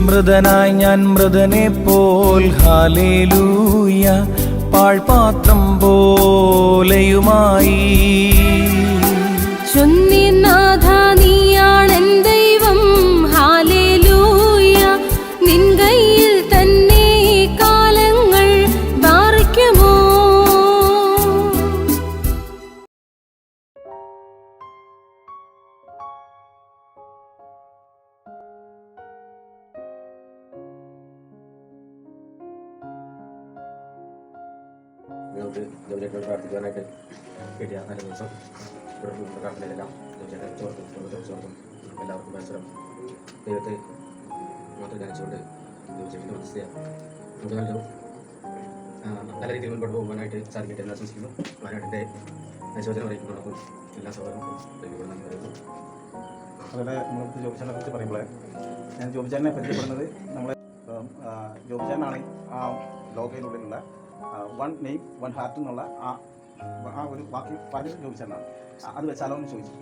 മൃതനായി ഞാൻ മൃതനെ പോൽ ഹല്ലേലൂയ പാഴ്പാത്രം പോലെയുമായി ചൊന്നിനാഥ നീയാണെൻ ദൈവം ഹല്ലേലൂയ നിൻ കയ്യിൽ തന്നെ കാലങ്ങൾ വാറിക്കുമോ. നിങ്ങൾക്ക് ജോലിയായിട്ട് പ്രാർത്ഥിക്കാനായിട്ട് കിട്ടിയ നല്ല ദിവസം പ്രാർത്ഥനയിലെല്ലാം ചോർത്തും എല്ലാവർക്കും മത്സരം ദൈവത്തെ മാത്രം ധ്യാനിച്ചുകൊണ്ട് ജോലിച്ചേട്ടൻ്റെ മനസ്സിലാ നമുക്ക് നല്ല രീതിയിൽ മുൻപോട്ട് പോകാനായിട്ട് സാധിക്കട്ടെ എന്ന് ആശംസിക്കുന്നു. വയനാട്ടിൻ്റെ അനുശോചനം അറിയിക്കുന്നതോടൊപ്പം എല്ലാ സഹോദരങ്ങൾക്കും നന്ദി പറയുന്നു. അതുപോലെ നമ്മൾക്ക് ജോബിച്ചാനെ കുറിച്ച് പറയുമ്പോൾ ഞാൻ ജോബിച്ചാനെ പരിചയപ്പെടുന്നത് നമ്മളെ ജോബിച്ചാനാണ് ആ ലോകയിലുള്ളിലുള്ള വൺ നെയിം വൺ ഹാർട്ട് എന്നുള്ള ആ ഒരു വാക്ക് പറഞ്ഞത് ജോബിച്ചാനാണ്. അത് വെച്ചാലോ എന്ന് ചോദിച്ചു.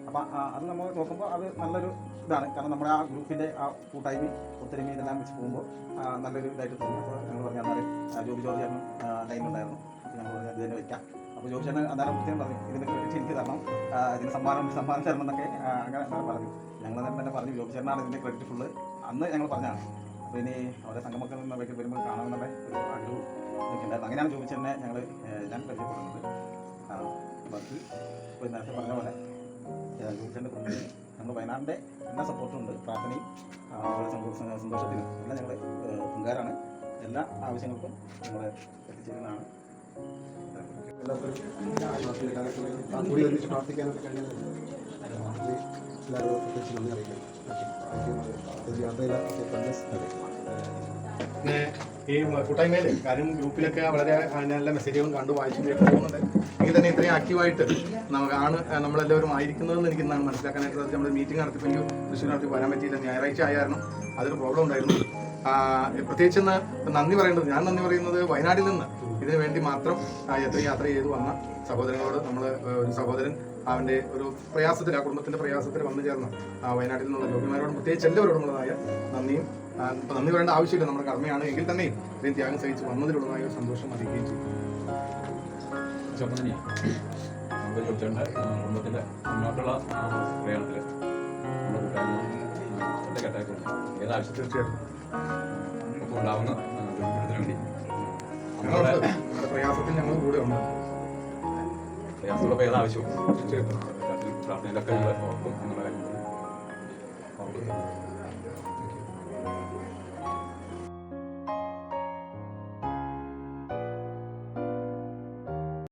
അപ്പോൾ അത് നമ്മൾ നോക്കുമ്പോൾ അത് നല്ലൊരു ഇതാണ്. കാരണം നമ്മുടെ ആ ഗ്രൂപ്പിൻ്റെ ആ കൂട്ടായ്മ ഒത്തൊരുമ ഇതെല്ലാം വെച്ച് പോകുമ്പോൾ നല്ലൊരു ഇതായിട്ട് തോന്നി. അപ്പോൾ ഞങ്ങൾ പറഞ്ഞ അന്നേരം ജോബി ജോർജ് ചേട്ടൻ ലൈനുണ്ടായിരുന്നു. ഞങ്ങൾ പറഞ്ഞാൽ ഇത് തന്നെ വയ്ക്കാം. അപ്പോൾ ജോബി ചേട്ടൻ അന്നേരം പ്രത്യേകം പറഞ്ഞു ഇതിൻ്റെ ക്രെഡിറ്റ് എനിക്ക് തരണം, ഇതിന് സമ്മാനം തരണം എന്നൊക്കെ അങ്ങനെ പറഞ്ഞു. ഞങ്ങൾ തന്നെ പറഞ്ഞു ജോബി ചേട്ടനാണ് ഇതിൻ്റെ ക്രെഡിറ്റ് ഫുള്ള് അന്ന് ഞങ്ങൾ പറഞ്ഞതാണ്. അപ്പോൾ ഇനി അവരെ സംഗമത്തിൽ നിന്ന് വരുമ്പോൾ കാണാമെന്നുള്ള ഒരു ആഗ്രഹവും ഇതൊക്കെ ഉണ്ടായിരുന്നു. അങ്ങനെയാണ് ജോബി ചേട്ടനെ ഞാൻ പരിചയപ്പെടുന്നത്. ബാക്കി ഇപ്പോൾ നേരത്തെ പറഞ്ഞ പോലെ ജോബി ചേട്ടൻ്റെ കുടുംബത്തിൽ നമ്മൾ വയനാടിൻ്റെ എല്ലാ സപ്പോർട്ടും ഉണ്ട്. പ്രാർത്ഥനയും സന്തോഷത്തിനും എല്ലാം ഞങ്ങൾ പങ്കാരാണ്. എല്ലാ ആവശ്യങ്ങൾക്കും നമ്മൾ എത്തിച്ചേരുന്നതാണ്. കൂടി ഒരുമിച്ച് പ്രാർത്ഥിക്കാനൊക്കെ കഴിഞ്ഞത് എല്ലാവരും പ്രത്യേകിച്ച് നന്ദി അറിയിക്കണം. ഈ കൂട്ടായ്മയിൽ കാര്യം ഗ്രൂപ്പിലൊക്കെ വളരെ നല്ല മെസ്സേജുകളും കണ്ടു വായിച്ചു പോകുന്നുണ്ട്. എങ്കിൽ തന്നെ ഇത്രയും ആക്റ്റീവായിട്ട് നമുക്കാണ് നമ്മളെല്ലാവരും ആയിരിക്കുന്നതെന്ന് എനിക്ക് ഇന്നാണ് മനസ്സിലാക്കാനായിട്ട് സാധിച്ചു. നമ്മൾ മീറ്റിംഗ് നടത്തിയപ്പോൾ എനിക്ക് തൃശ്ശൂർ നടത്തി വരാൻ പറ്റിയില്ല. ഞായറാഴ്ച ആയിരുന്നു, അതൊരു പ്രോബ്ലം ഉണ്ടായിരുന്നു. പ്രത്യേകിച്ച് നന്ദി പറയേണ്ടത്, ഞാൻ നന്ദി പറയുന്നത് വയനാട്ടിൽ നിന്ന് ഇതിനു വേണ്ടി മാത്രം യാത്ര ചെയ്തു വന്ന സഹോദരങ്ങളോട്. നമ്മൾ ഒരു സഹോദരൻ അവൻ്റെ ഒരു പ്രയാസത്തിൽ, ആ കുടുംബത്തിൻ്റെ പ്രയാസത്തിൽ വന്നു ചേർന്ന വയനാട്ടിൽ നിന്നുള്ള രോഗിമാരോടും പ്രത്യേകിച്ച് എല്ലാവരോടുമുള്ളതായ നന്ദിയും, ഇപ്പം നന്ദി പറയേണ്ട ആവശ്യമില്ല, നമ്മുടെ കർമ്മയാണ്. എങ്കിൽ തന്നെയും ഇത്രയും ത്യാഗം സഹിച്ച് വന്നതിലുള്ളതായ ഒരു സന്തോഷം അറിയിക്കുകയും ചെയ്തു. കുടുംബത്തിൻ്റെ മുന്നോട്ടുള്ള പ്രയാണത്തിൽ നമ്മുടെ കൂട്ടായ്മ ഏതാവശ്യം തീർച്ചയായിട്ടും ഒപ്പം ഉണ്ടാവുന്ന വേണ്ടി ഞങ്ങളുടെ പ്രയാസത്തിൽ ഞങ്ങൾ കൂടെ ഉണ്ട്. പ്രയാസമുള്ളപ്പോൾ ഏതാവശ്യവും തീർച്ചയായിട്ടും പ്രാർത്ഥനയിലൊക്കെ ഞങ്ങൾ ഓർക്കും എന്നുള്ള കാര്യം.